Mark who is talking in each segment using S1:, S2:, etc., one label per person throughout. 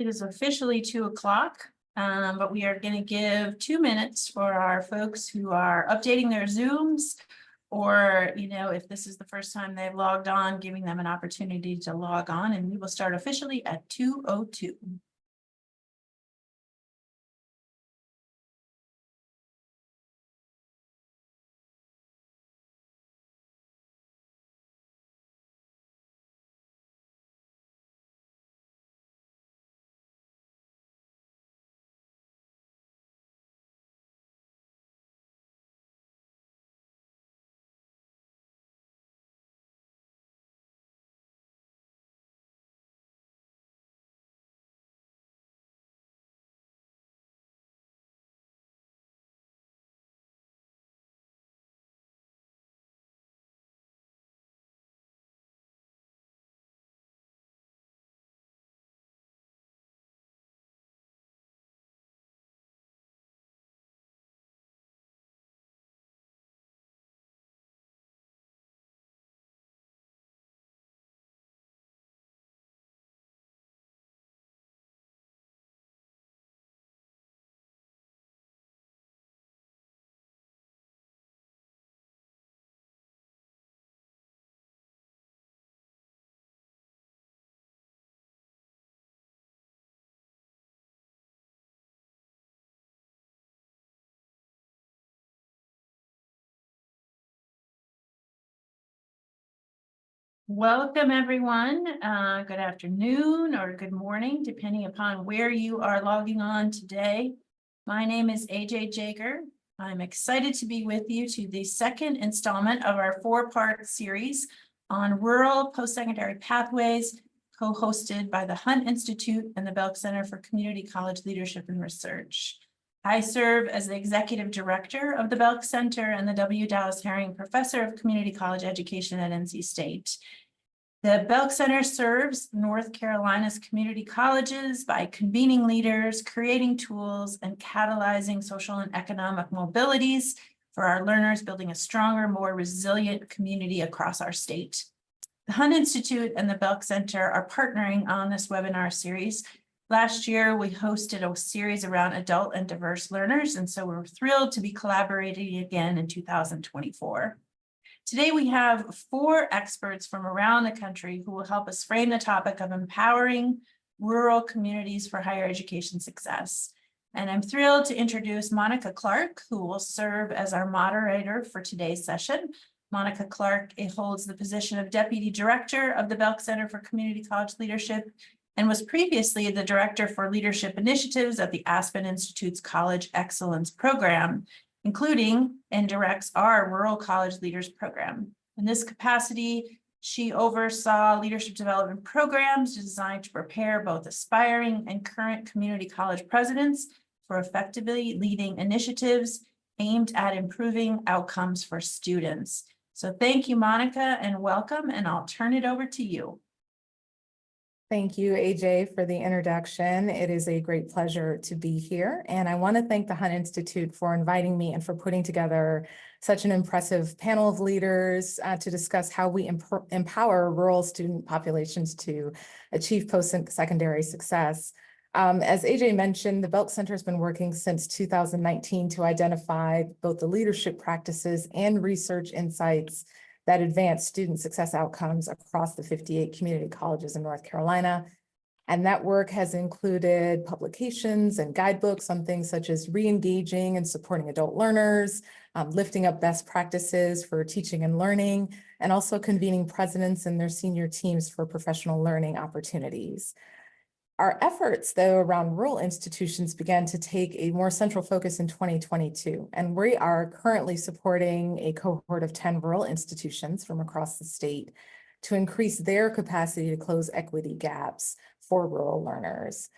S1: It is officially 2 o'clock, but we are going to give 2 minutes for our folks who are updating their Zooms, or, if this is the first time they've logged on, giving them an opportunity to log on, and we will start officially at 2:02. Welcome, everyone. Good afternoon or good morning, depending upon where you are logging on today. My name is AJ Jager. I'm excited to be with you to the second installment of our 4-part series on rural post-secondary pathways, co-hosted by the Hunt Institute and the Belk Center for Community College Leadership and Research. I serve as the Executive Director of the Belk Center and the W. Dallas Herring Professor of Community College Education at NC State. The Belk Center serves North Carolina's community colleges by convening leaders, creating tools, and catalyzing social and economic mobilities for our learners, building a stronger, more resilient community across our state. The Hunt Institute and the Belk Center are partnering on this webinar series. Last year, we hosted a series around adult and diverse learners, and so we're thrilled to be collaborating again in 2024. Today, we have 4 experts from around the country who will help us frame the topic of empowering rural communities for higher education success. And I'm thrilled to introduce Monica Clark, who will serve as our moderator for today's session. Monica Clark holds the position of Deputy Director of the Belk Center for Community College Leadership and was previously the Director for Leadership Initiatives at the Aspen Institute's College Excellence Program, including and directs our Rural College Leaders Program. In this capacity, she oversaw leadership development programs designed to prepare both aspiring and current community college presidents for effectively leading initiatives aimed at improving outcomes for students. So thank you, Monica, and welcome, and I'll turn it over to you.
S2: Thank you, AJ, for the introduction. It is a great pleasure to be here. And I want to thank the Hunt Institute for inviting me and for putting together such an impressive panel of leaders to discuss how we empower rural student populations to achieve post-secondary success. As AJ mentioned, the Belk Center has been working since 2019 to identify both the leadership practices and research insights that advance student success outcomes across the 58 community colleges in North Carolina. And that work has included publications and guidebooks on things such as re-engaging and supporting adult learners, lifting up best practices for teaching and learning, and also convening presidents and their senior teams for professional learning opportunities. Our efforts, though, around rural institutions began to take a more central focus in 2022, and we are currently supporting a cohort of 10 rural institutions from across the state to increase their capacity to close equity gaps for rural learners.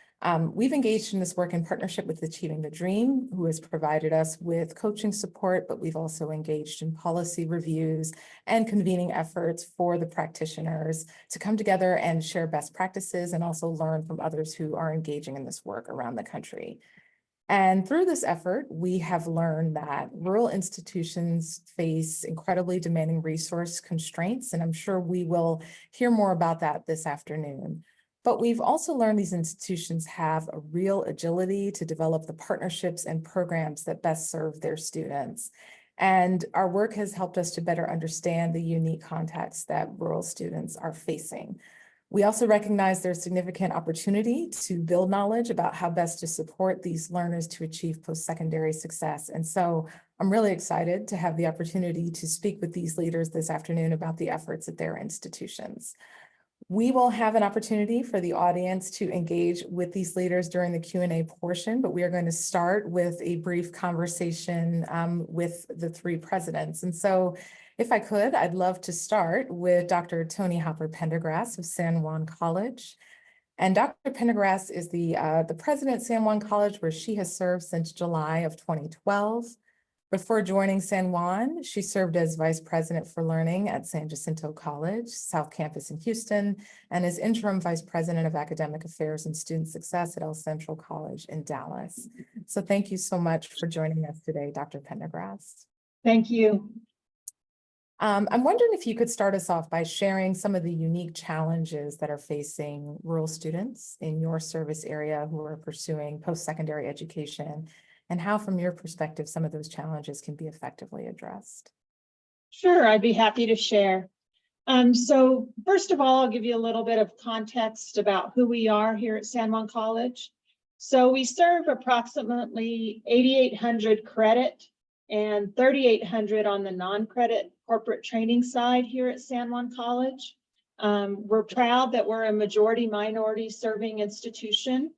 S2: We've engaged in this work in partnership with Achieving the Dream, who has provided us with coaching support, but we've also engaged in policy reviews and convening efforts for the practitioners to come together and share best practices and also learn from others who are engaging in this work around the country. And through this effort, we have learned that rural institutions face incredibly demanding resource constraints, and I'm sure we will hear more about that this afternoon. But we've also learned these institutions have a real agility to develop the partnerships and programs that best serve their students. And our work has helped us to better understand the unique contexts that rural students are facing. We also recognize there's significant opportunity to build knowledge about how best to support these learners to achieve post-secondary success. And so I'm really excited to have the opportunity to speak with these leaders this afternoon about the efforts at their institutions. We will have an opportunity for the audience to engage with these leaders during the Q&A portion, but we are going to start with a brief conversation with the three presidents. And so if I could, I'd love to start with Dr. Toni Hopper Pendergrass of San Juan College. And Dr. Pendergrass is the president of San Juan College, where she has served since July of 2012. Before joining San Juan, she served as Vice President for Learning at San Jacinto College, South Campus in Houston, and as Interim Vice President of Academic Affairs and Student Success at El Central College in Dallas. So thank you so much for joining us today, Dr. Pendergrass.
S3: Thank you.
S2: I'm wondering if you could start us off by sharing some of the unique challenges that are facing rural students in your service area who are pursuing post-secondary education, and how, from your perspective, some of those challenges can be effectively addressed.
S3: Sure, I'd be happy to share. So first of all, I'll give you a little bit of context about who we are here at San Juan College. So we serve approximately 8,800 credit and 3,800 on the non-credit corporate training side here at San Juan College. We're proud that we're a majority minority serving institution.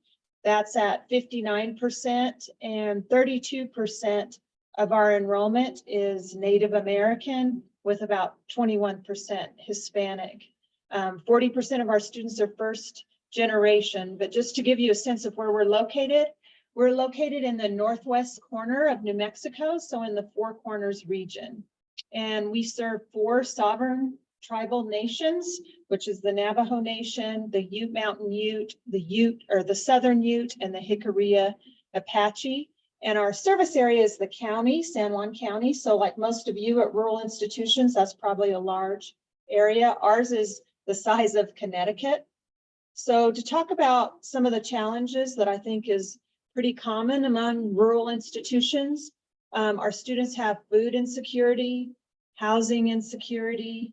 S3: That's at 59%, and 32% of our enrollment is Native American, with about 21% Hispanic. 40% of our students are first generation, but just to give you a sense of where we're located in the northwest corner of New Mexico, so in the Four Corners region. And we serve 4 sovereign tribal nations, which is the Navajo Nation, the Ute Mountain Ute, the Southern Ute, and the Jicarilla Apache. And our service area is the county, San Juan County. So like most of you at rural institutions, that's probably a large area. Ours is the size of Connecticut. So to talk about some of the challenges that I think is pretty common among rural institutions, our students have food insecurity, housing insecurity.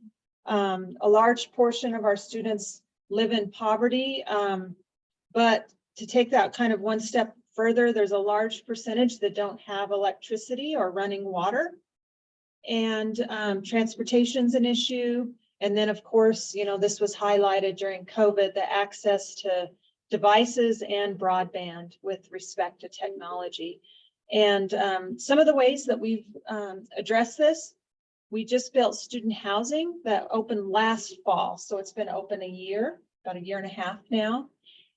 S3: A large portion of our students live in poverty, but to take that kind of one step further, there's a large percentage that don't have electricity or running water, and transportation's an issue. And then of course, you know, this was highlighted during COVID, the access to devices and broadband with respect to technology. And some of the ways that we've addressed this, we just built student housing that opened last fall. So it's been open about a year and a half now.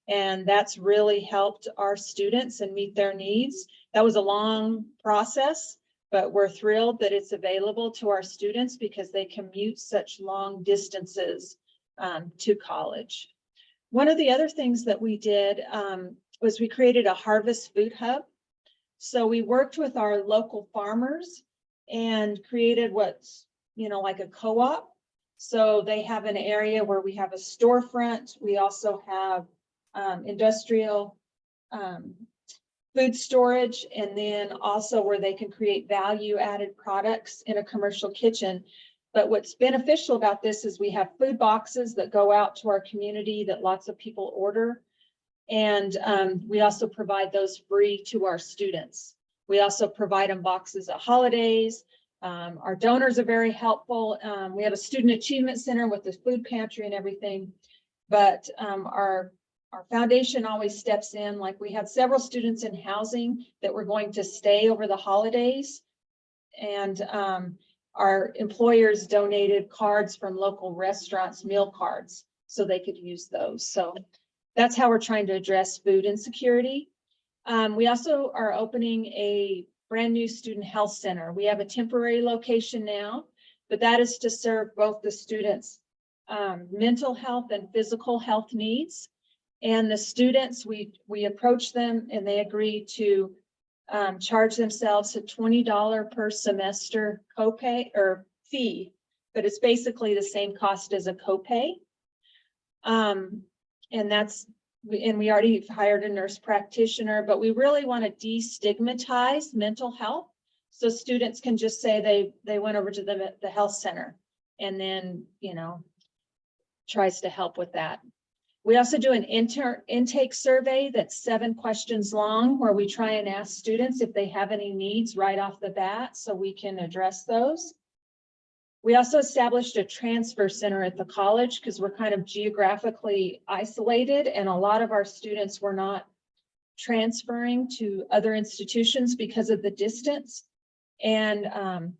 S3: And that's really helped our students and meet their needs. That was a long process, but we're thrilled that it's available to our students because they commute such long distances to college. One of the other things that we did was we created a harvest food hub. So we worked with our local farmers and created what's, you know, like a co-op. So they have an area where we have a storefront. We also have industrial food storage, and then also where they can create value-added products in a commercial kitchen. But what's beneficial about this is we have food boxes that go out to our community that lots of people order. And we also provide those free to our students. We also provide them boxes at holidays. Our donors are very helpful. We have a student achievement center with the food pantry and everything. But our foundation always steps in. Like we had several students in housing that were going to stay over the holidays. And our employers donated cards from local restaurants, meal cards, so they could use those. So that's how we're trying to address food insecurity. We also are opening a brand new student health center. We have a temporary location now, but that is to serve both the students' mental health and physical health needs. And the students, we approach them and they agree to charge themselves a $20 per semester copay or fee, but it's basically the same cost as a copay. And we already hired a nurse practitioner, but we really want to destigmatize mental health. So students can just say they went over to the health center and then, tries to help with that. We also do an intake survey that's 7 questions long, where we try and ask students if they have any needs right off the bat so we can address those. We also established a transfer center at the college because we're kind of geographically isolated, and a lot of our students were not transferring to other institutions because of the distance. And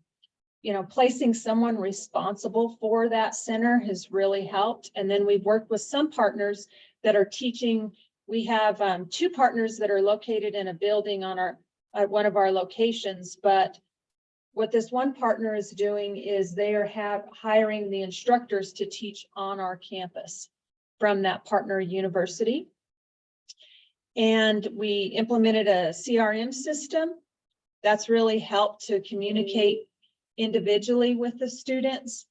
S3: placing someone responsible for that center has really helped. And then we've worked with some partners that are teaching. We have 2 partners that are located in a building at one of our locations, but what this one partner is doing is they are hiring the instructors to teach on our campus from that partner university. And we implemented a CRM system that's really helped to communicate individually with the students.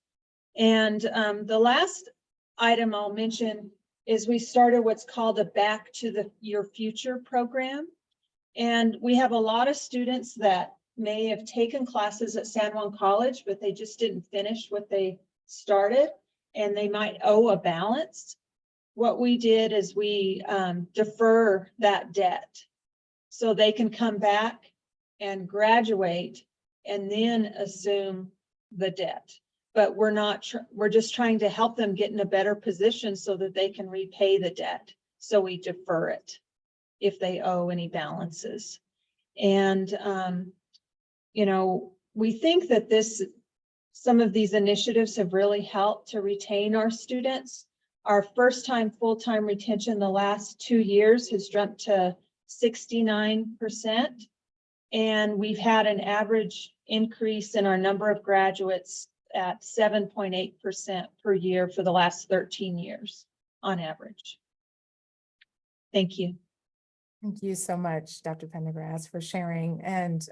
S3: And the last item I'll mention is we started what's called a Back to Your Future program. And we have a lot of students that may have taken classes at San Juan College, but they just didn't finish what they started, and they might owe a balance. What we did is we defer that debt so they can come back and graduate and then assume the debt. But we're just trying to help them get in a better position so that they can repay the debt. So we defer it if they owe any balances. And, we think that some of these initiatives have really helped to retain our students. Our first-time full-time retention the last 2 years has jumped to 69%. And we've had an average increase in our number of graduates at 7.8% per year for the last 13 years on average. Thank you.
S2: Thank you so much, Dr. Pendergrass, for sharing, and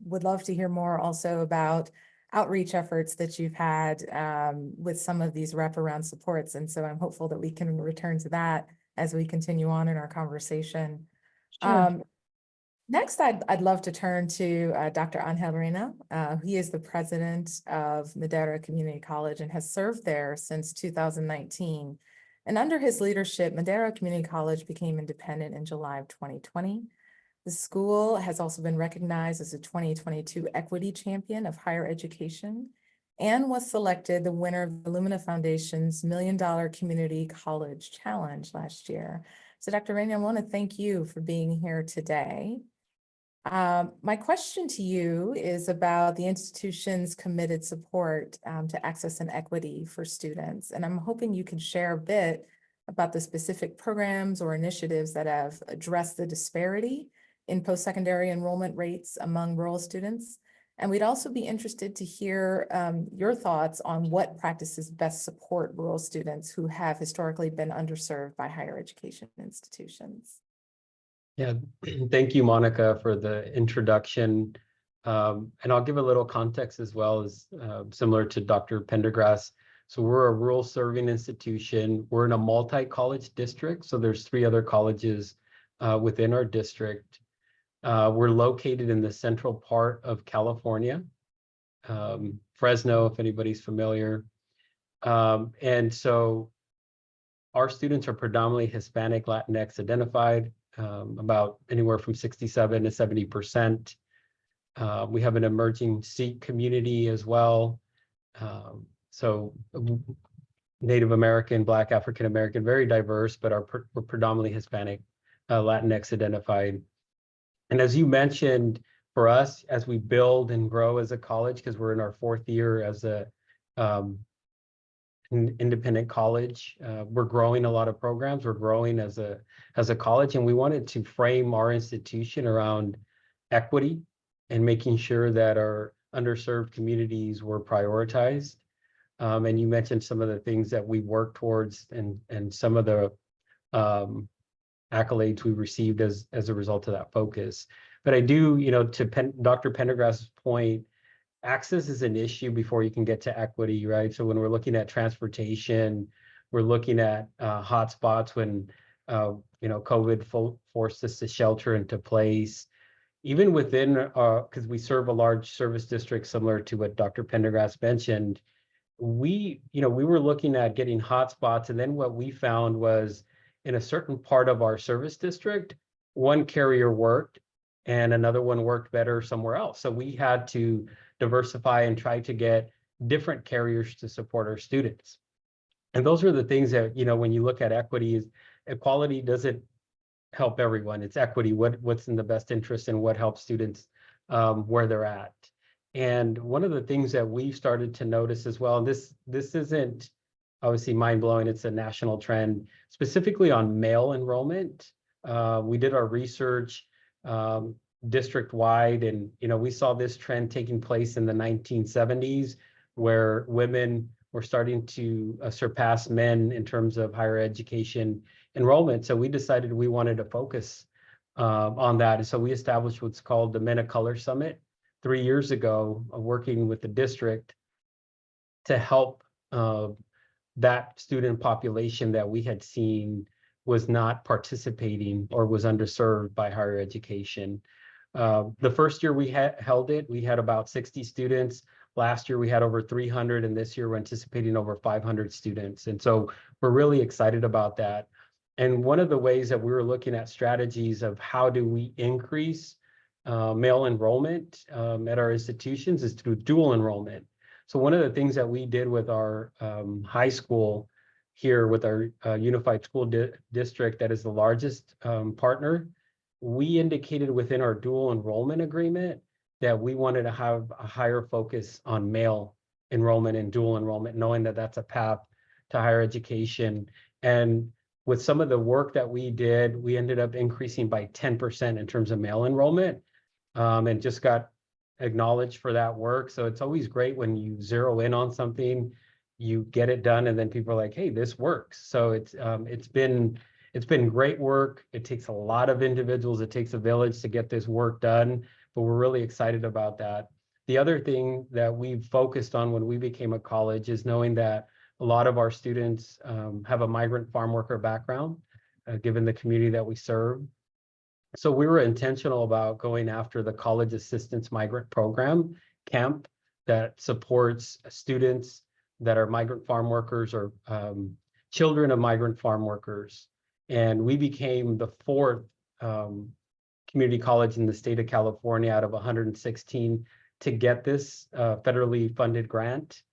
S2: would love to hear more also about outreach efforts that you've had with some of these wraparound supports. And so I'm hopeful that we can return to that as we continue on in our conversation.
S3: Sure.
S2: Next, I'd love to turn to Dr. Angel Reina. He is the president of Madera Community College and has served there since 2019. And under his leadership, Madera Community College became independent in July of 2020. The school has also been recognized as a 2022 Equity Champion of Higher Education and was selected the winner of the Lumina Foundation's $1 Million Community College Challenge last year. So Dr. Reina, I want to thank you for being here today. My question to you is about the institution's committed support to access and equity for students. And I'm hoping you can share a bit about the specific programs or initiatives that have addressed the disparity in post-secondary enrollment rates among rural students. And we'd also be interested to hear your thoughts on what practices best support rural students who have historically been underserved by higher education institutions.
S4: Yeah, thank you, Monica, for the introduction. And I'll give a little context as well, as similar to Dr. Pendergrass. So we're a rural serving institution. We're in a multi-college district. So there's 3 other colleges within our district. We're located in the central part of California, Fresno, if anybody's familiar. And so our students are predominantly Hispanic, Latinx identified. About anywhere from 67 to 70%. We have an emerging Sikh community as well. So Native American, Black, African American, very diverse, but we're predominantly Hispanic, Latinx identified. And as you mentioned, for us, as we build and grow as a college, because we're in our 4th year as a independent college, we're growing a lot of programs. We're growing as a college, and we wanted to frame our institution around equity and making sure that our underserved communities were prioritized. And you mentioned some of the things that we work towards and some of the accolades we received as a result of that focus. But I do, to Dr. Pendergrass's point, access is an issue before you can get to equity, right? So when we're looking at transportation, We're looking at hotspots when COVID forced us to shelter into place. Even within, because we serve a large service district similar to what Dr. Pendergrass mentioned, we were looking at getting hotspots, and then what we found was in a certain part of our service district, one carrier worked and another one worked better somewhere else. So we had to diversify and try to get different carriers to support our students. And those are the things that, when you look at equality doesn't help everyone. It's equity, what's in the best interest and what helps students where they're at. And one of the things that we've started to notice as well, and this isn't obviously mind-blowing, it's a national trend, specifically on male enrollment. We did our research district-wide, and we saw this trend taking place in the 1970s, where women were starting to surpass men in terms of higher education enrollment. So we decided we wanted to focus on that. And so we established what's called the Men of Color Summit 3 years ago, working with the district to help that student population that we had seen was not participating or was underserved by higher education. The first year we held it, we had about 60 students. Last year we had over 300, and this year we're anticipating over 500 students. And so we're really excited about that. And one of the ways that we were looking at strategies of how do we increase male enrollment at our institutions is through dual enrollment. So one of the things that we did with our high school here with our unified school district that is the largest partner, we indicated within our dual enrollment agreement that we wanted to have a higher focus on male enrollment and dual enrollment, knowing that that's a path to higher education. And with some of the work that we did, we ended up increasing by 10% in terms of male enrollment, and just got acknowledged for that work. So it's always great when you zero in on something, you get it done, and then people are like, hey, this works. So it's been great work. It takes a lot of individuals. It takes a village to get this work done, but we're really excited about that. The other thing that we've focused on when we became a college is knowing that a lot of our students have a migrant farm worker background, given the community that we serve. So we were intentional about going after the College Assistance Migrant Program, CAMP, that supports students that are migrant farm workers or children of migrant farm workers. And we became the 4th community college in the state of California out of 116 to get this federally funded grant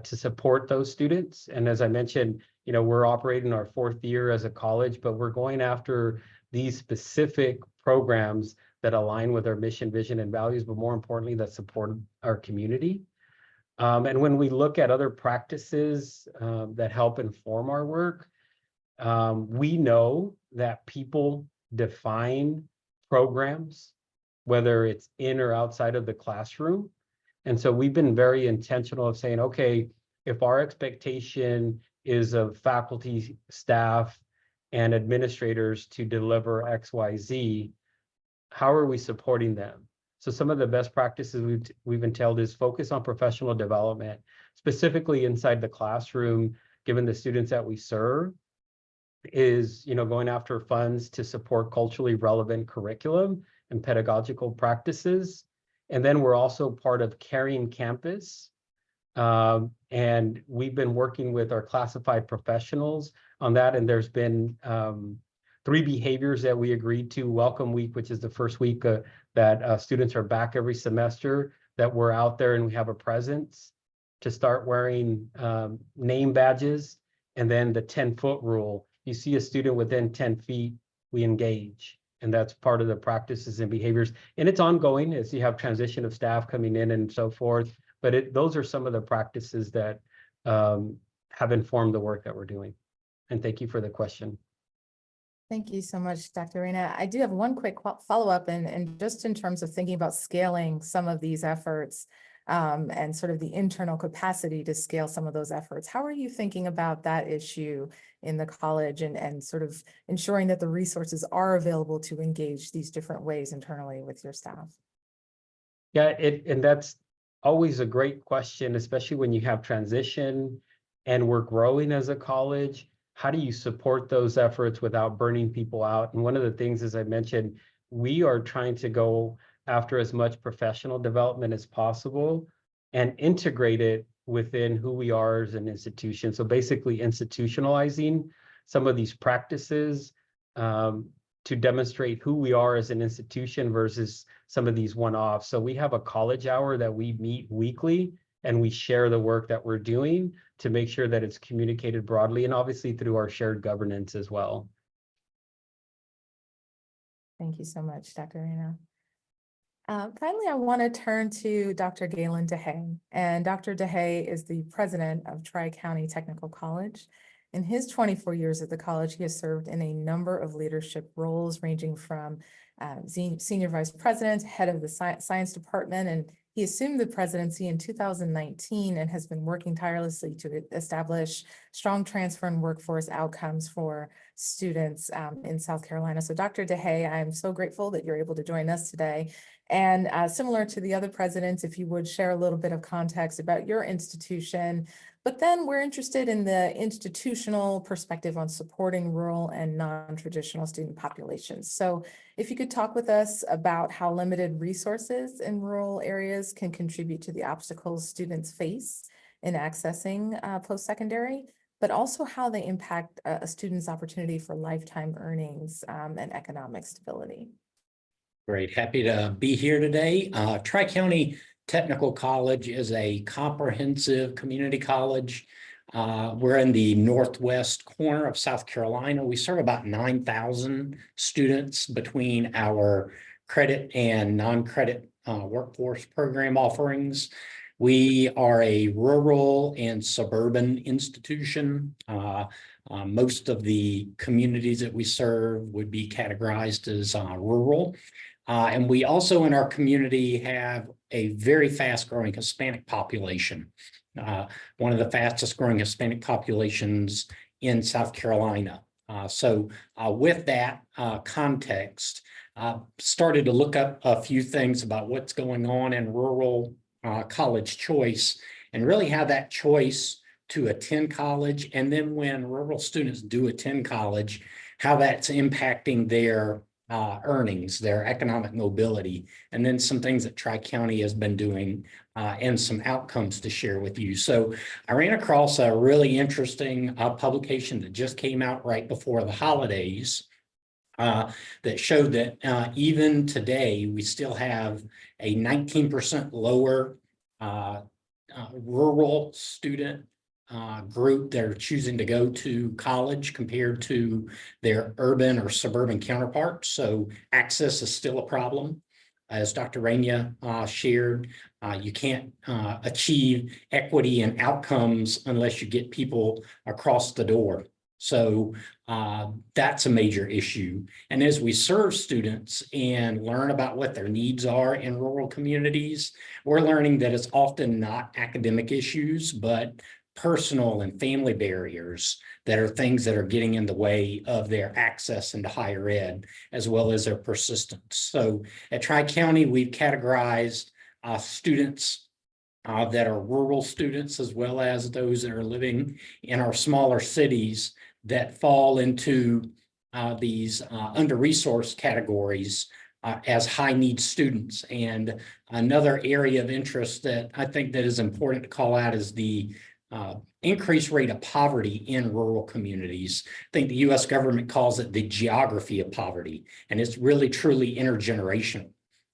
S4: to support those students. And as I mentioned, we're operating our 4th year as a college, but we're going after these specific programs that align with our mission, vision, and values, but more importantly, that support our community. And when we look at other practices that help inform our work, we know that people define programs, whether it's in or outside of the classroom. And so we've been very intentional of saying, okay, if our expectation is of faculty, staff, and administrators to deliver XYZ, how are we supporting them? So some of the best practices we've entailed is focus on professional development, specifically inside the classroom, given the students that we serve, is going after funds to support culturally relevant curriculum and pedagogical practices. And then we're also part of Caring Campus. And we've been working with our classified professionals on that. And there's been 3 behaviors that we agreed to. Welcome Week, which is the first week that students are back every semester, that we're out there and we have a presence, to start wearing name badges. And then the 10-foot rule. You see a student within 10 feet, we engage. And that's part of the practices and behaviors. And it's ongoing as you have transition of staff coming in and so forth. But those are some of the practices that have informed the work that we're doing. And thank you for the question.
S2: Thank you so much, Dr. Reina. I do have one quick follow-up, and just in terms of thinking about scaling some of these efforts and sort of the internal capacity to scale some of those efforts. How are you thinking about that issue in the college and sort of ensuring that the resources are available to engage these different ways internally with your staff?
S4: Yeah, and that's always a great question, especially when you have transition and we're growing as a college, how do you support those efforts without burning people out? And one of the things, as I mentioned, we are trying to go after as much professional development as possible and integrate it within who we are as an institution. So basically institutionalizing some of these practices to demonstrate who we are as an institution versus some of these one-offs. So we have a college hour that we meet weekly, and we share the work that we're doing to make sure that it's communicated broadly, and obviously through our shared governance as well.
S2: Thank you so much, Dr. Reyna. Finally, I want to turn to Dr. Galen DeHay. And Dr. DeHay is the president of Tri-County Technical College. In his 24 years at the college, he has served in a number of leadership roles, ranging from senior vice president, head of the science department, and he assumed the presidency in 2019 and has been working tirelessly to establish strong transfer and workforce outcomes for students in South Carolina. So Dr. DeHay, I'm so grateful that you're able to join us today. And similar to the other presidents, if you would share a little bit of context about your institution, but then we're interested in the institutional perspective on supporting rural and non-traditional student populations. So if you could talk with us about how limited resources in rural areas can contribute to the obstacles students face in accessing post-secondary, but also how they impact a student's opportunity for lifetime earnings and economic stability.
S5: Great, happy to be here today. Tri-County Technical College is a comprehensive community college. We're in the northwest corner of South Carolina. We serve about 9,000 students between our credit and non-credit workforce program offerings. We are a rural and suburban institution. Most of the communities that we serve would be categorized as rural. And we also in our community have a very fast growing Hispanic population, one of the fastest growing Hispanic populations in South Carolina. So with that context, started to look up a few things about what's going on in rural college choice, and really how that choice to attend college, and then when rural students do attend college, how that's impacting their earnings, their economic mobility, and then some things that Tri-County has been doing and some outcomes to share with you. So I ran across a really interesting publication that just came out right before the holidays that showed that even today, we still have a 19% lower rural student group that are choosing to go to college compared to their urban or suburban counterparts. So access is still a problem. As Dr. Reyna shared, you can't achieve equity and outcomes unless you get people across the door. So that's a major issue. And as we serve students and learn about what their needs are in rural communities, we're learning that it's often not academic issues, but personal and family barriers that are things that are getting in the way of their access into higher ed, as well as their persistence. So at Tri-County, we've categorized students that are rural students, as well as those that are living in our smaller cities that fall into these under-resourced categories as high-need students. And another area of interest that I think that is important to call out is the increased rate of poverty in rural communities. I think the U.S. government calls it the geography of poverty, and it's really truly intergenerational.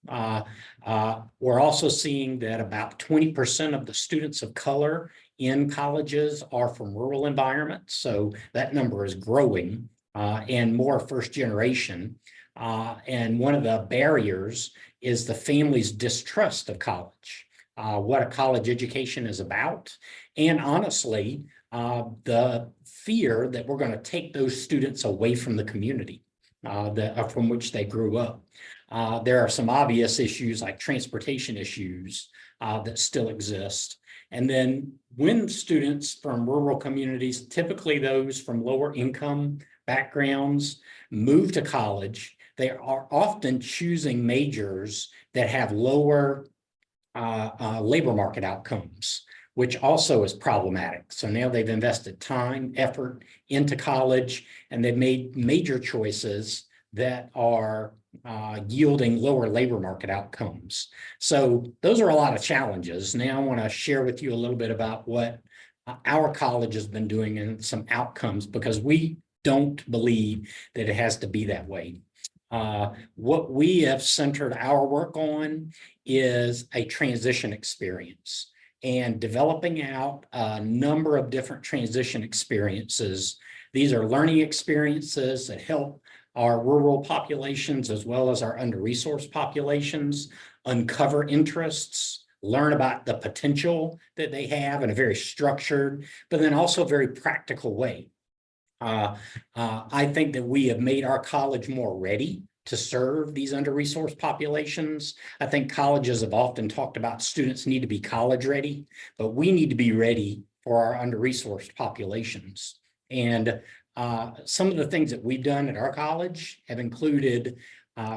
S5: We're also seeing that about 20% of the students of color in colleges are from rural environments. So that number is growing and more first generation. And one of the barriers is the family's distrust of college, what a college education is about. And honestly, the fear that we're going to take those students away from the community from which they grew up. There are some obvious issues like transportation issues that still exist. And then when students from rural communities, typically those from lower income backgrounds, move to college, they are often choosing majors that have lower labor market outcomes, which also is problematic. So now they've invested time, effort into college, and they've made major choices that are yielding lower labor market outcomes. So those are a lot of challenges. Now I want to share with you a little bit about what our college has been doing and some outcomes, because we don't believe that it has to be that way. What we have centered our work on is a transition experience and developing out a number of different transition experiences. These are learning experiences that help our rural populations as well as our under-resourced populations uncover interests, learn about the potential that they have in a very structured, but then also very practical way. I think that we have made our college more ready to serve these under-resourced populations. I think colleges have often talked about students need to be college ready, but we need to be ready for our under-resourced populations. And some of the things that we've done at our college have included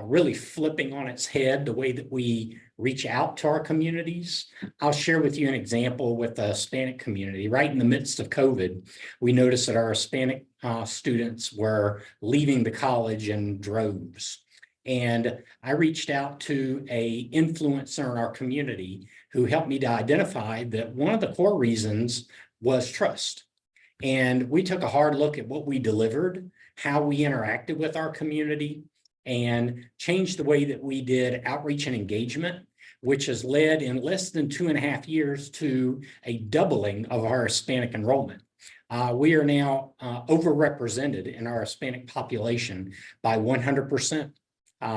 S5: really flipping on its head the way that we reach out to our communities. I'll share with you an example with the Hispanic community. Right in the midst of COVID, we noticed that our Hispanic students were leaving the college in droves. And I reached out to an influencer in our community who helped me to identify that one of the core reasons was trust. And we took a hard look at what we delivered, how we interacted with our community, and changed the way that we did outreach and engagement, which has led in less than 2.5 years to a doubling of our Hispanic enrollment. We are now overrepresented in our Hispanic population by 100%.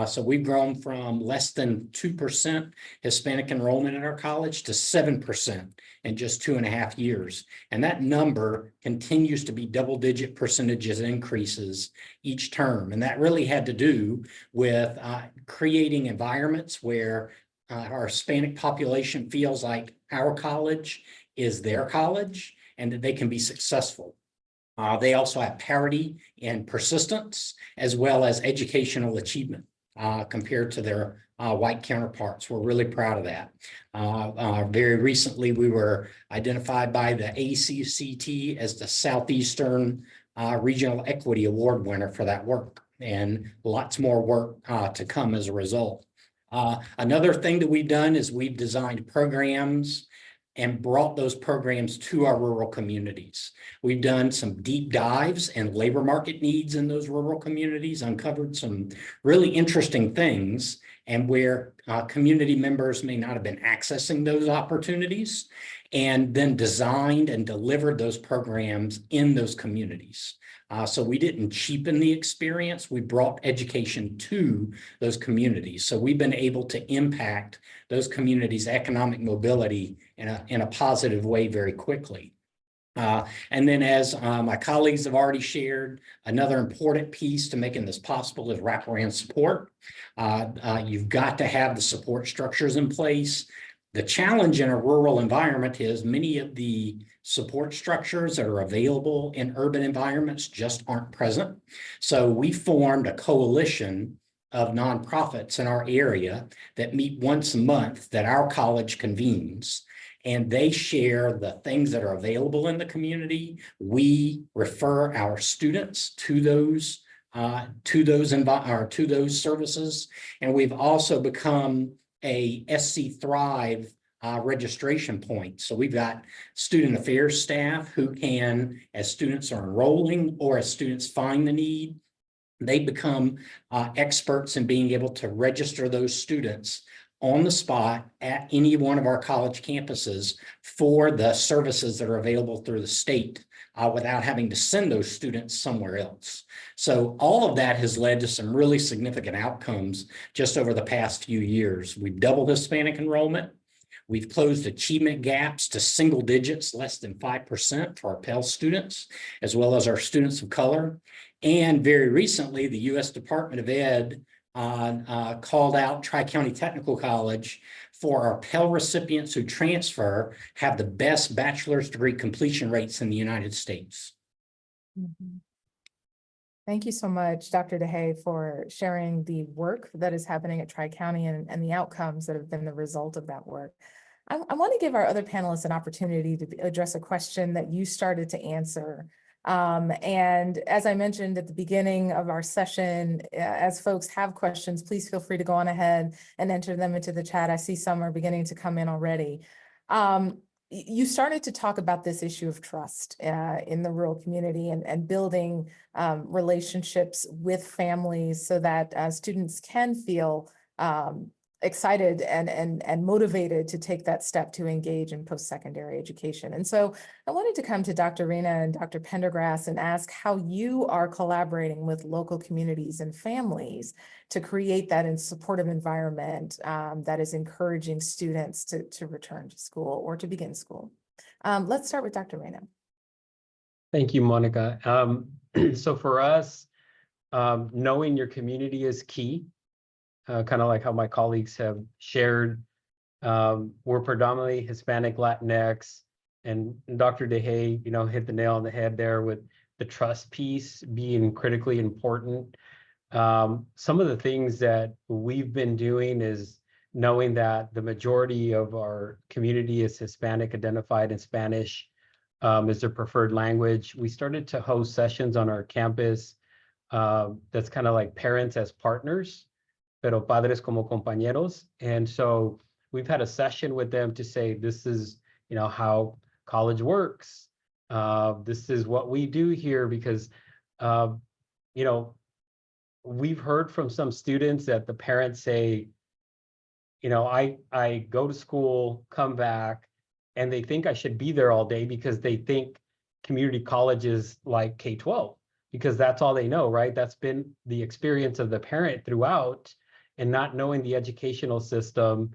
S5: So we've grown from less than 2% Hispanic enrollment in our college to 7% in just 2.5 years. And that number continues to be double-digit percentages increases each term. And that really had to do with creating environments where our Hispanic population feels like our college is their college and that they can be successful. They also have parity and persistence, as well as educational achievement compared to their white counterparts. We're really proud of that. Very recently, we were identified by the ACCT as the Southeastern Regional Equity Award winner for that work, and lots more work to come as a result. Another thing that we've done is we've designed programs and brought those programs to our rural communities. We've done some deep dives and labor market needs in those rural communities, uncovered some really interesting things, and where community members may not have been accessing those opportunities, and then designed and delivered those programs in those communities. So we didn't cheapen the experience, we brought education to those communities. So we've been able to impact those communities' economic mobility in a positive way very quickly. And then as my colleagues have already shared, another important piece to making this possible is wraparound support. You've got to have the support structures in place. The challenge in a rural environment is many of the support structures that are available in urban environments just aren't present. So we formed a coalition of nonprofits in our area that meet once a month that our college convenes, and they share the things that are available in the community. We refer our students to those services, and we've also become a SC Thrive registration point. So we've got student affairs staff who can, as students are enrolling or as students find the need, they become experts in being able to register those students on the spot at any one of our college campuses for the services that are available through the state without having to send those students somewhere else. So all of that has led to some really significant outcomes just over the past few years. We've doubled Hispanic enrollment. We've closed achievement gaps to single digits, less than 5% for our Pell students, as well as our students of color. And very recently, the U.S. Department of Ed called out Tri-County Technical College for our Pell recipients who transfer have the best bachelor's degree completion rates in the United States.
S2: Mhm. Thank you so much, Dr. DeHay, for sharing the work that is happening at Tri-County and the outcomes that have been the result of that work. I want to give our other panelists an opportunity to address a question that you started to answer. And as I mentioned at the beginning of our session, as folks have questions, please feel free to go on ahead and enter them into the chat. I see some are beginning to come in already. You started to talk about this issue of trust in the rural community and building relationships with families so that students can feel excited and motivated to take that step to engage in post-secondary education. And so I wanted to come to Dr. Reyna and Dr. Pendergrass and ask how you are collaborating with local communities and families to create that supportive environment that is encouraging students to return to school or to begin school. Let's start with Dr. Reyna.
S4: Thank you, Monica. So for us, knowing your community is key. Kind of like how my colleagues have shared. We're predominantly Hispanic, Latinx, and Dr. DeHay, hit the nail on the head there with the trust piece being critically important. Some of the things that we've been doing is knowing that the majority of our community is Hispanic identified and Spanish is their preferred language. We started to host sessions on our campus that's kind of like parents as partners, pero padres como compañeros. And so we've had a session with them to say, this is, how college works. This is what we do here because, we've heard from some students that the parents say, I go to school, come back, and they think I should be there all day because they think community college is like K-12, because that's all they know, right? That's been the experience of the parent throughout. And not knowing the educational system,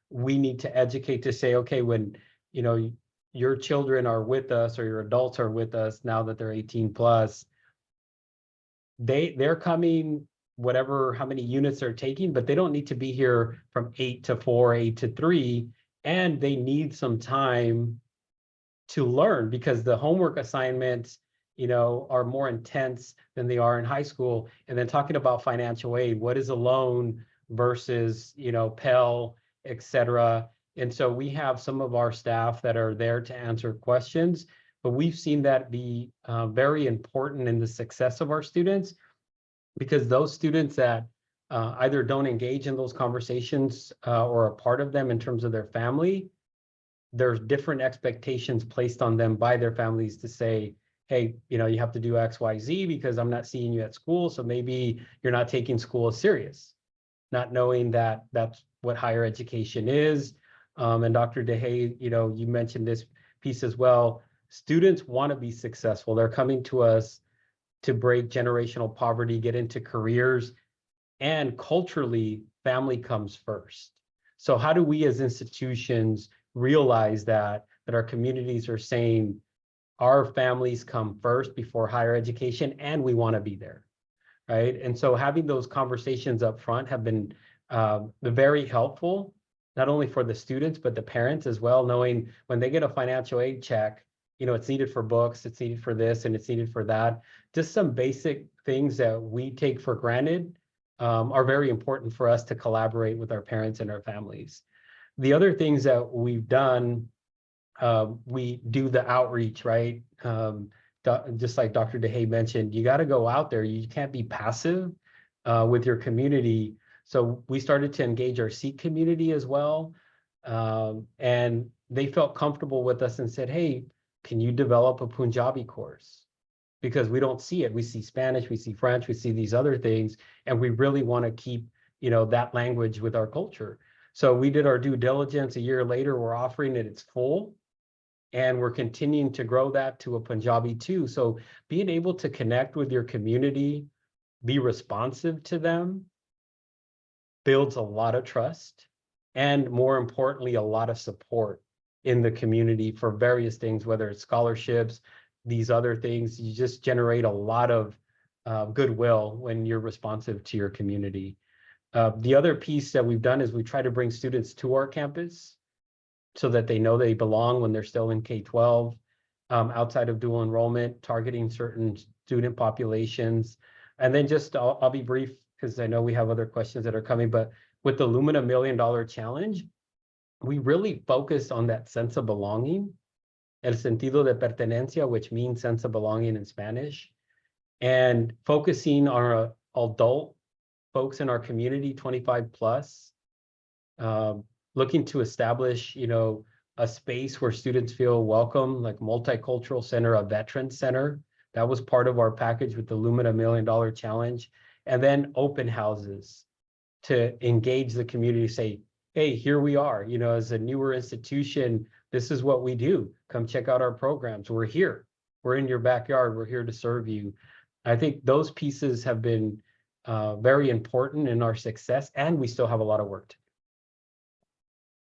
S4: we need to educate to say, okay, when your children are with us or your adults are with us now that they're 18 plus, they're coming how many units they're taking, but they don't need to be here from 8 to 4, 8 to 3, and they need some time to learn because the homework assignments are more intense than they are in high school. And then talking about financial aid, what is a loan versus, Pell, et cetera. And so we have some of our staff that are there to answer questions, but we've seen that be very important in the success of our students, because those students that either don't engage in those conversations or are part of them in terms of their family, there's different expectations placed on them by their families to say, hey, you have to do X, Y, Z because I'm not seeing you at school. So maybe you're not taking school as serious, not knowing that that's what higher education is. And Dr. DeHay, you mentioned this piece as well. Students want to be successful. They're coming to us to break generational poverty, get into careers, and culturally, family comes first. So how do we as institutions realize that our communities are saying our families come first before higher education, and we want to be there, right? And so having those conversations up front have been very helpful, not only for the students, but the parents as well, knowing when they get a financial aid check, it's needed for books, it's needed for this, and it's needed for that. Just some basic things that we take for granted are very important for us to collaborate with our parents and our families. The other things that we've done, we do the outreach, right? Just like Dr. DeHay mentioned, you got to go out there. You can't be passive with your community. So we started to engage our Sikh community as well. And they felt comfortable with us and said, hey, can you develop a Punjabi course? Because we don't see it. We see Spanish, we see French, we see these other things, and we really want to keep, that language with our culture. So we did our due diligence. A year later, we're offering it, it's full. And we're continuing to grow that to a Punjabi too. So being able to connect with your community, be responsive to them, builds a lot of trust, and more importantly, a lot of support in the community for various things, whether it's scholarships, these other things. You just generate a lot of goodwill when you're responsive to your community. The other piece that we've done is we try to bring students to our campus so that they know they belong when they're still in K-12, outside of dual enrollment, targeting certain student populations. And then just, I'll be brief because I know we have other questions that are coming, but with the Lumina $1 Million Challenge, we really focus on that sense of belonging, el sentido de pertenencia, which means sense of belonging in Spanish, and focusing on our adult folks in our community, 25 plus, looking to establish, a space where students feel welcome, like multicultural center, a veteran center. That was part of our package with the Lumina $1 Million Challenge. And then open houses to engage the community, say, hey, here we are, as a newer institution, this is what we do. Come check out our programs. We're here. We're in your backyard. We're here to serve you. I think those pieces have been very important in our success, and we still have a lot of work to do.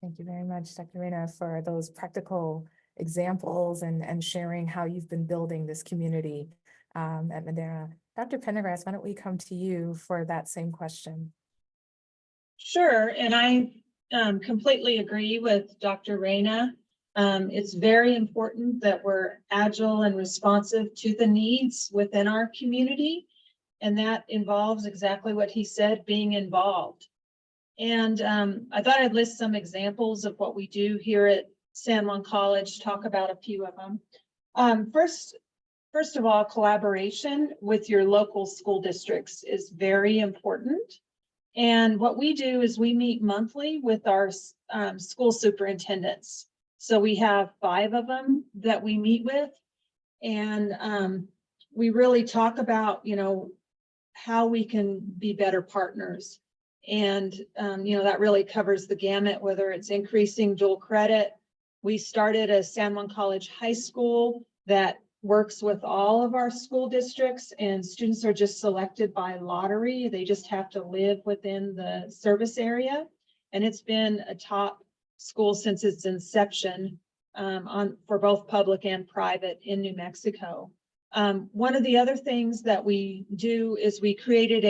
S2: Thank you very much, Dr. Reyna, for those practical examples and sharing how you've been building this community at Madera. Dr. Pendergrass, why don't we come to you for that same question?
S3: Sure, and I completely agree with Dr. Reyna. It's very important that we're agile and responsive to the needs within our community. And that involves exactly what he said, being involved. And I thought I'd list some examples of what we do here at San Juan College, talk about a few of them. First of all, collaboration with your local school districts is very important. And what we do is we meet monthly with our school superintendents. So we have 5 of them that we meet with. And we really talk about, how we can be better partners. And, that really covers the gamut, whether it's increasing dual credit. We started a San Juan College High School that works with all of our school districts, and students are just selected by lottery. They just have to live within the service area. And it's been a top school since its inception for both public and private in New Mexico. One of the other things that we do is we created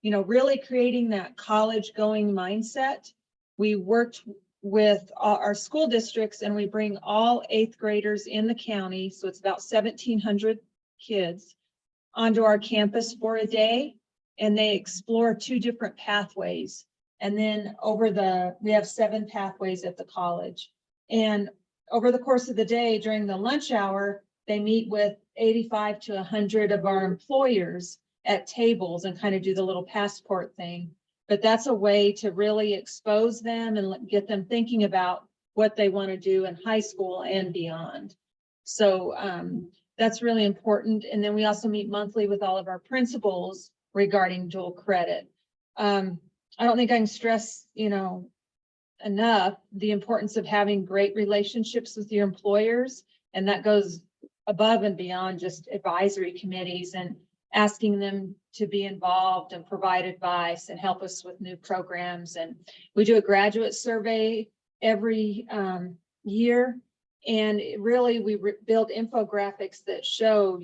S3: really creating that college going mindset. We worked with our school districts, and we bring all 8th graders in the county. So it's about 1,700 kids onto our campus for a day, and they explore 2 different pathways. And then we have 7 pathways at the college. And over the course of the day, during the lunch hour, they meet with 85 to 100 of our employers at tables and kind of do the little passport thing. But that's a way to really expose them and get them thinking about what they want to do in high school and beyond. So that's really important. And then we also meet monthly with all of our principals regarding dual credit. I don't think I can stress, enough the importance of having great relationships with your employers. And that goes above and beyond just advisory committees and asking them to be involved and provide advice and help us with new programs. And we do a graduate survey every year. And we build infographics that show,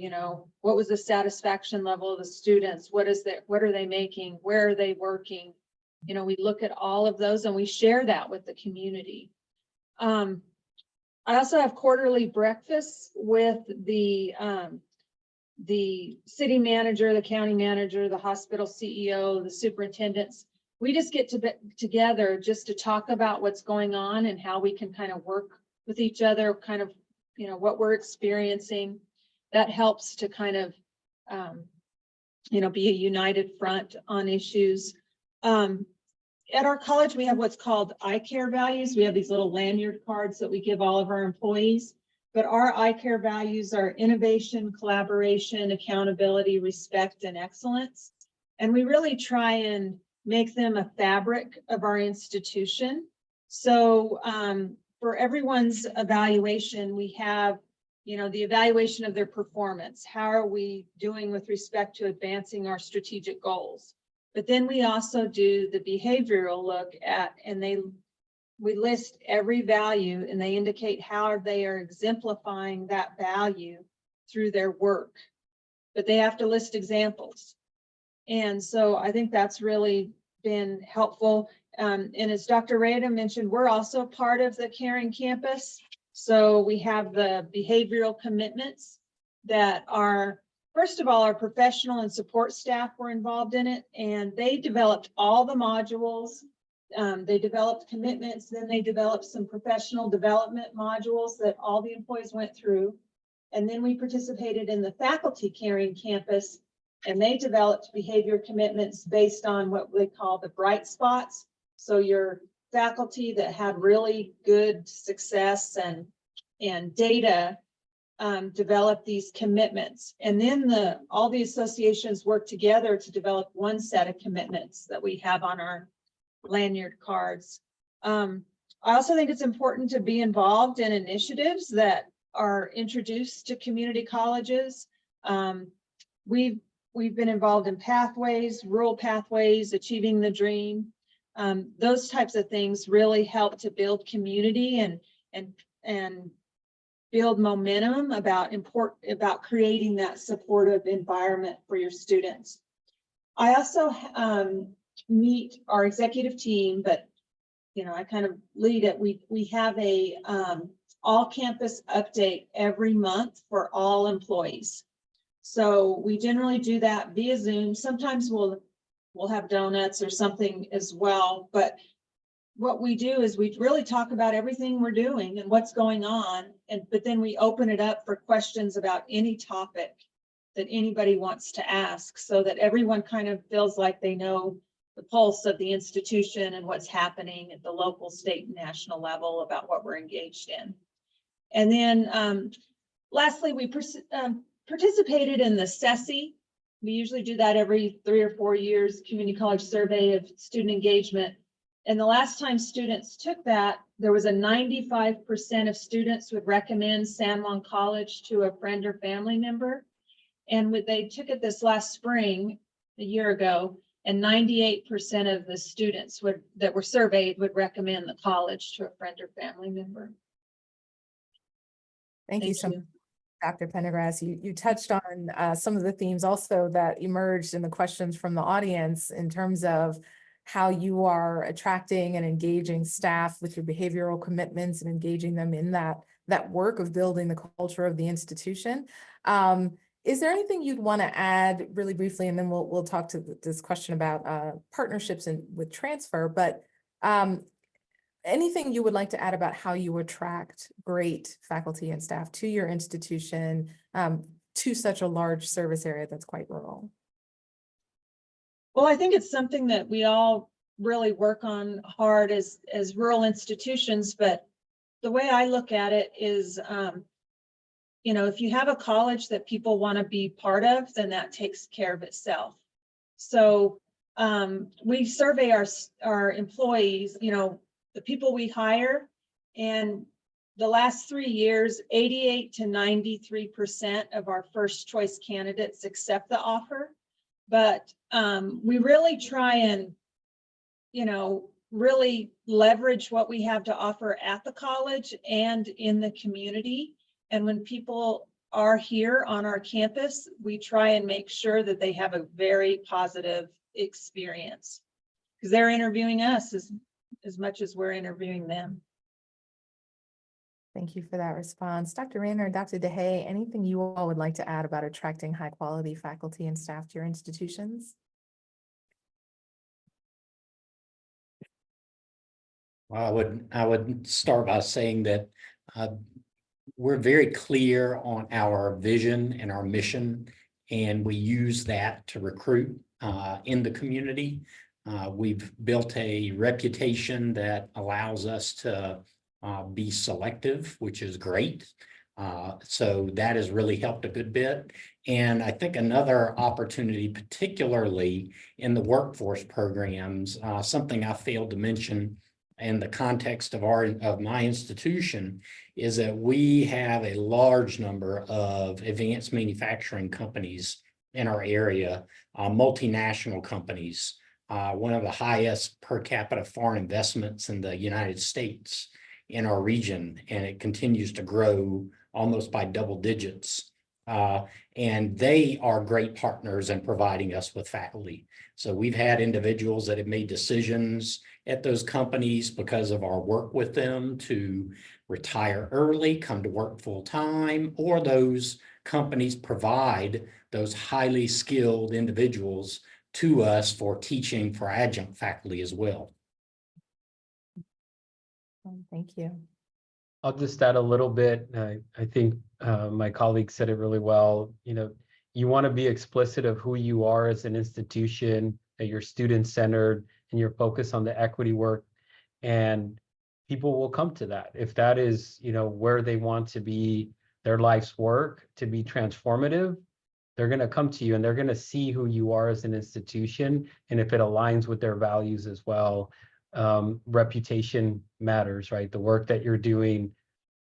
S3: what was the satisfaction level of the students? What are they making? Where are they working? We look at all of those and we share that with the community. I also have quarterly breakfasts with the city manager, the county manager, the hospital CEO, the superintendents. We just get together just to talk about what's going on and how we can kind of work with each other, kind of, what we're experiencing. That helps to kind of, be a united front on issues. At our college, we have what's called I-CARE values. We have these little lanyard cards that we give all of our employees. But our I-CARE values are innovation, collaboration, accountability, respect, and excellence. And we really try and make them a fabric of our institution. So for everyone's evaluation, we have, the evaluation of their performance. How are we doing with respect to advancing our strategic goals? But then we also do the behavioral look at, and we list every value, and they indicate how they are exemplifying that value through their work. But they have to list examples. And so I think that's really been helpful. And as Dr. Reyna mentioned, we're also part of the Caring Campus. So we have the behavioral commitments that are, first of all, our professional and support staff were involved in it, and they developed all the modules. They developed commitments, then they developed some professional development modules that all the employees went through. And then we participated in the faculty caring campus, and they developed behavior commitments based on what they call the bright spots. So your faculty that had really good success and data developed these commitments. And then all the associations work together to develop one set of commitments that we have on our lanyard cards. I also think it's important to be involved in initiatives that are introduced to community colleges. We've been involved in pathways, rural pathways, achieving the dream. Those types of things really help to build community and build momentum about creating that supportive environment for your students. I also meet our executive team, but I kind of lead it. We have a all campus update every month for all employees. So we generally do that via Zoom. Sometimes we'll have donuts or something as well, but what we do is we really talk about everything we're doing and what's going on, but then we open it up for questions about any topic that anybody wants to ask, so that everyone kind of feels like they know the pulse of the institution and what's happening at the local, state, and national level about what we're engaged in. And then lastly, we participated in the CESI. We usually do that every 3 or 4 years, Community College Survey of Student Engagement. And the last time students took that, there was a 95% of students would recommend San Juan College to a friend or family member. And they took it this last spring, a year ago, and 98% of the students that were surveyed would recommend the college to a friend or family member.
S2: Thank you so much, Dr. Pendergrass. You touched on some of the themes also that emerged in the questions from the audience in terms of how you are attracting and engaging staff with your behavioral commitments and engaging them in that work of building the culture of the institution. Is there anything you'd want to add really briefly, and then we'll talk to this question about partnerships and with transfer, but anything you would like to add about how you attract great faculty and staff to your institution, to such a large service area that's quite rural?
S3: Well, I think it's something that we all really work on hard as rural institutions, but the way I look at it is, if you have a college that people want to be part of, then that takes care of itself. So we survey our employees, the people we hire, and the last 3 years, 88 to 93% of our first choice candidates accept the offer. But we really try and, really leverage what we have to offer at the college and in the community. And when people are here on our campus, we try and make sure that they have a very positive experience, because they're interviewing us as much as we're interviewing them.
S2: Thank you for that response. Dr. Rayner, Dr. DeHay, anything you all would like to add about attracting high quality faculty and staff to your institutions?
S5: Well, I would start by saying that we're very clear on our vision and our mission, and we use that to recruit in the community. We've built a reputation that allows us to be selective, which is great. So that has really helped a good bit. And I think another opportunity, particularly in the workforce programs, something I failed to mention in the context of my institution, is that we have a large number of advanced manufacturing companies in our area, multinational companies, one of the highest per capita foreign investments in the United States in our region, and it continues to grow almost by double digits. And they are great partners in providing us with faculty. So we've had individuals that have made decisions at those companies because of our work with them to retire early, come to work full time, or those companies provide those highly skilled individuals to us for teaching for adjunct faculty as well.
S2: Thank you.
S4: I'll just add a little bit. I think my colleague said it really well. You know, you want to be explicit of who you are as an institution, that you're student-centered, and you're focused on the equity work. And people will come to that. If that is, you know, where they want to be, their life's work to be transformative, they're going to come to you and they're going to see who you are as an institution. And if it aligns with their values as well, reputation matters, right? The work that you're doing,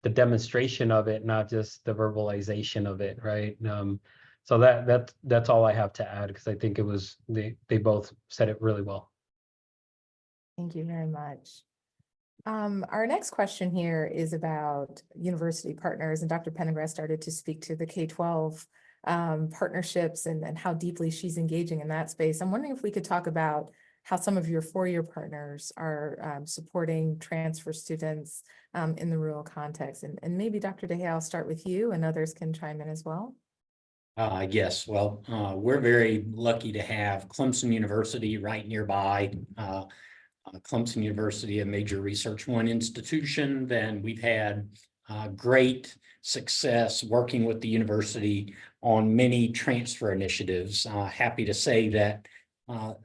S4: the demonstration of it, not just the verbalization of it, right? So that's all I have to add, because I think it was they both said it really well.
S2: Thank you very much. Our next question here is about university partners, and Dr. Pendergrass started to speak to the K-12 partnerships and how deeply she's engaging in that space. I'm wondering if we could talk about how some of your four-year partners are supporting transfer students in the rural context. And maybe Dr. DeHay, I'll start with you and others can chime in as well.
S5: Yes, well, we're very lucky to have Clemson University right nearby. Clemson University, a major Research One institution. Then we've had great success working with the university on many transfer initiatives. Happy to say that,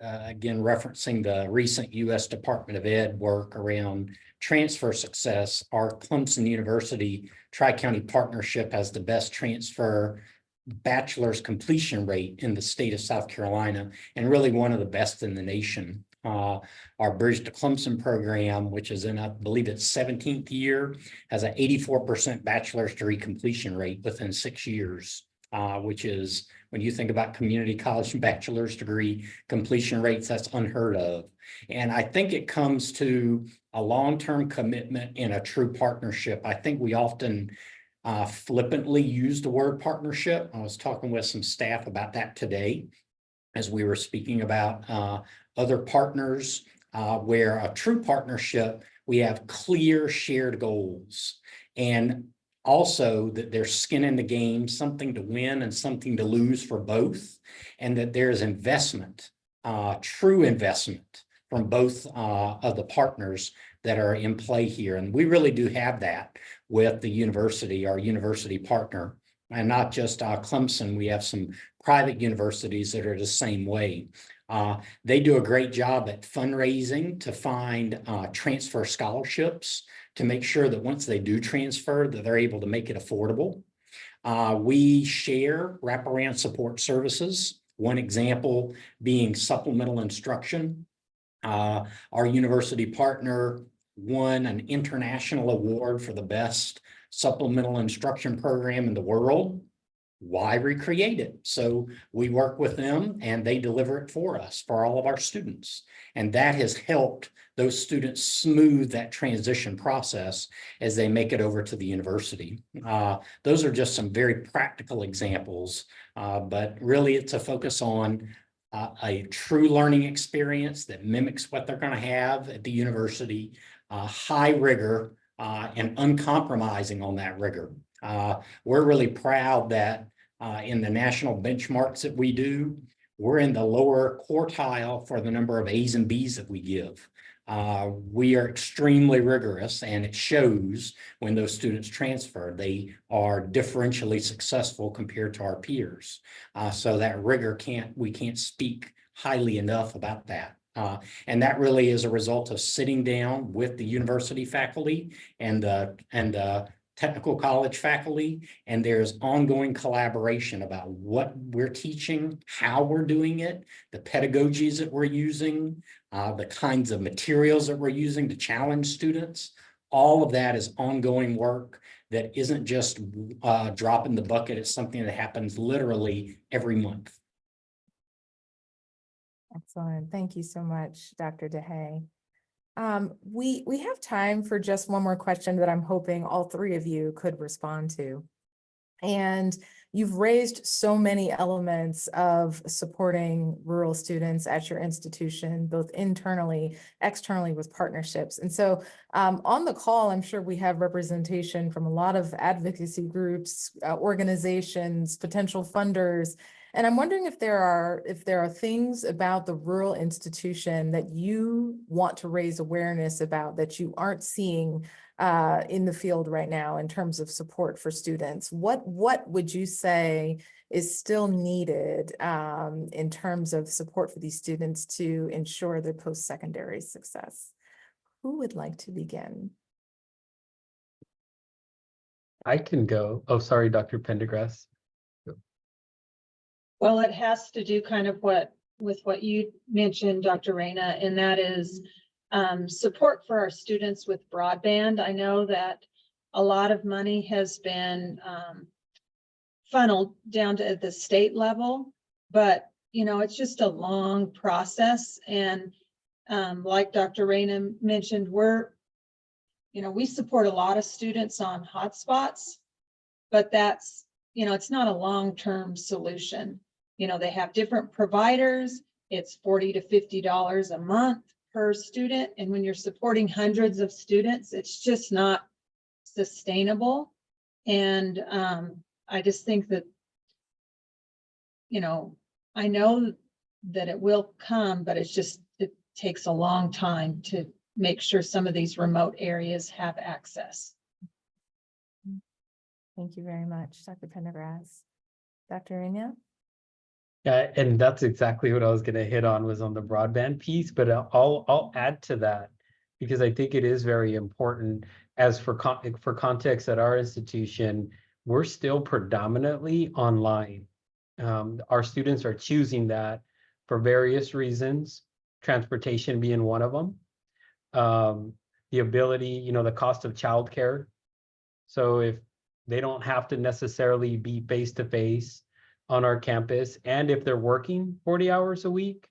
S5: again, referencing the recent U.S. Department of Ed work around transfer success, our Clemson University Tri-County Partnership has the best transfer bachelor's completion rate in the state of South Carolina, and really one of the best in the nation. Our Bridge to Clemson program, which is in, I believe it's 17th year, has an 84% bachelor's degree completion rate within 6 years, which is, when you think about community college and bachelor's degree completion rates, that's unheard of. And I think it comes to a long-term commitment and a true partnership. I think we often flippantly use the word partnership. I was talking with some staff about that today as we were speaking about other partners, where a true partnership, we have clear shared goals, and also that there's skin in the game, something to win and something to lose for both, and that there's investment, true investment from both of the partners that are in play here. And we really do have that with the university, our university partner, and not just Clemson. We have some private universities that are the same way. They do a great job at fundraising to find transfer scholarships to make sure that once they do transfer, that they're able to make it affordable. We share wraparound support services. One example being supplemental instruction. Our university partner won an international award for the best supplemental instruction program in the world. Why recreate it? So we work with them and they deliver it for us, for all of our students. And that has helped those students smooth that transition process as they make it over to the university. Those are just some very practical examples, but really it's a focus on a true learning experience that mimics what they're going to have at the university, high rigor, and uncompromising on that rigor. We're really proud that in the national benchmarks that we do, we're in the lower quartile for the number of A's and B's that we give. We are extremely rigorous, and it shows when those students transfer. They are differentially successful compared to our peers. So that rigor we can't speak highly enough about that. And that really is a result of sitting down with the university faculty and technical college faculty, and there's ongoing collaboration about what we're teaching, how we're doing it, the pedagogies that we're using, the kinds of materials that we're using to challenge students. All of that is ongoing work that isn't just a drop in the bucket. It's something that happens literally every month.
S2: Excellent. Thank you so much, Dr. DeHay. We have time for just one more question that I'm hoping all three of you could respond to. And you've raised so many elements of supporting rural students at your institution, both internally, externally with partnerships. And so on the call, I'm sure we have representation from a lot of advocacy groups, organizations, potential funders. And I'm wondering if there are things about the rural institution that you want to raise awareness about that you aren't seeing in the field right now in terms of support for students. What would you say is still needed in terms of support for these students to ensure their post-secondary success? Who would like to begin?
S4: I can go. Oh, sorry, Dr. Pendergrass.
S3: Well, it has to do kind of with what you mentioned, Dr. Reyna, and that is support for our students with broadband. I know that a lot of money has been funneled down to the state level, but it's just a long process. And like Dr. Reyna mentioned, we support a lot of students on hotspots, but that's, it's not a long-term solution. They have different providers. It's $40 to $50 a month per student. And when you're supporting hundreds of students, it's just not sustainable. And I just think that, I know that it will come, but it takes a long time to make sure some of these remote areas have access.
S2: Thank you very much, Dr. Pendergrass. Dr. Reyna?
S4: Yeah, and that's exactly what I was going to hit on, was on the broadband piece, but I'll add to that because I think it is very important. As for context at our institution, we're still predominantly online. Our students are choosing that for various reasons, transportation being one of them. The ability, the cost of childcare. So if they don't have to necessarily be face-to-face on our campus, and if they're working 40 hours a week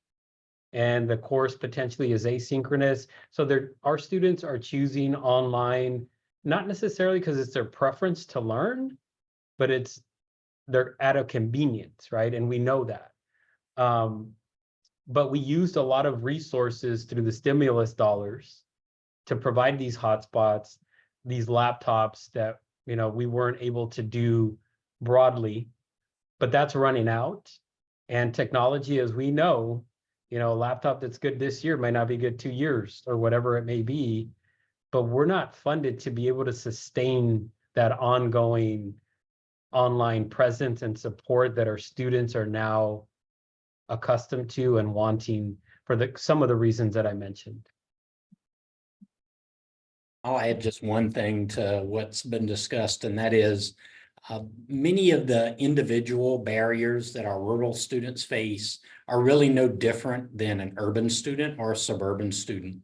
S4: and the course potentially is asynchronous, so our students are choosing online, not necessarily because it's their preference to learn, but they're at a convenience, right? And we know that. But we used a lot of resources through the stimulus dollars to provide these hotspots, these laptops that we weren't able to do broadly, but that's running out. And technology, as we know, a laptop that's good this year might not be good 2 years or whatever it may be, but we're not funded to be able to sustain that ongoing online presence and support that our students are now accustomed to and wanting for some of the reasons that I mentioned.
S5: I'll add just one thing to what's been discussed, and that is many of the individual barriers that our rural students face are really no different than an urban student or a suburban student.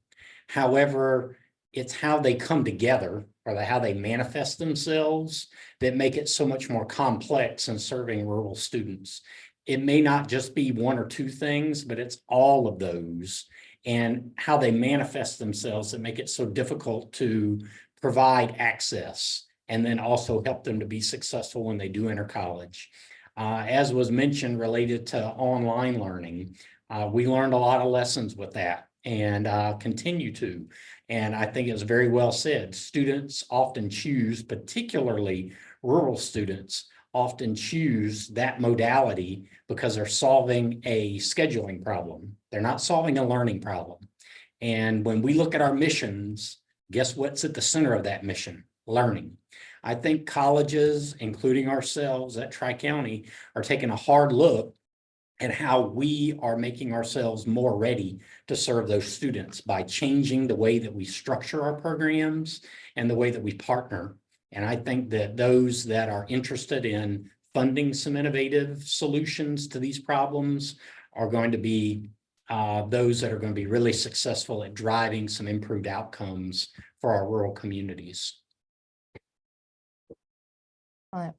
S5: However, it's how they come together or how they manifest themselves that make it so much more complex in serving rural students. It may not just be one or two things, but it's all of those and how they manifest themselves that make it so difficult to provide access and then also help them to be successful when they do enter college. As was mentioned related to online learning, we learned a lot of lessons with that and continue to. And I think it's very well said. Students often choose, particularly rural students, often choose that modality because they're solving a scheduling problem. They're not solving a learning problem. And when we look at our missions, guess what's at the center of that mission? Learning. I think colleges, including ourselves at Tri-County, are taking a hard look at how we are making ourselves more ready to serve those students by changing the way that we structure our programs and the way that we partner. And I think that those that are interested in funding some innovative solutions to these problems are going to be those that are going to be really successful at driving some improved outcomes for our rural communities.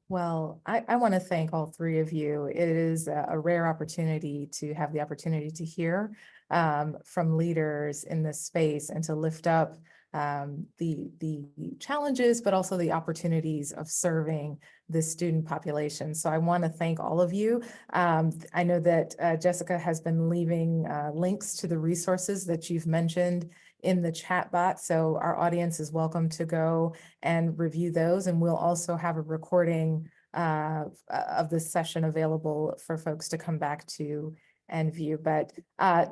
S2: Well, I want to thank all three of you. It is a rare opportunity to have the opportunity to hear from leaders in this space and to lift up the challenges, but also the opportunities of serving the student population. So I want to thank all of you. I know that Jessica has been leaving links to the resources that you've mentioned in the chat box. So our audience is welcome to go and review those. And we'll also have a recording of this session available for folks to come back to and view. But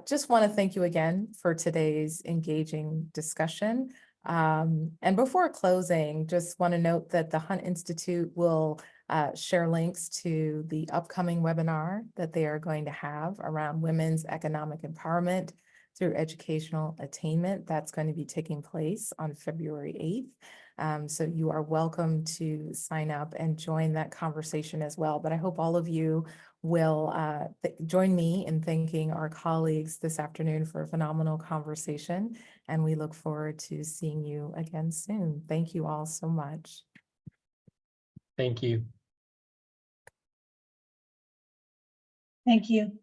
S2: just want to thank you again for today's engaging discussion. And before closing, just want to note that the Hunt Institute will share links to the upcoming webinar that they are going to have around women's economic empowerment through educational attainment. That's going to be taking place on February 8th. So you are welcome to sign up and join that conversation as well. But I hope all of you will join me in thanking our colleagues this afternoon for a phenomenal conversation. And we look forward to seeing you again soon. Thank you all so much.
S4: Thank you.
S3: Thank you.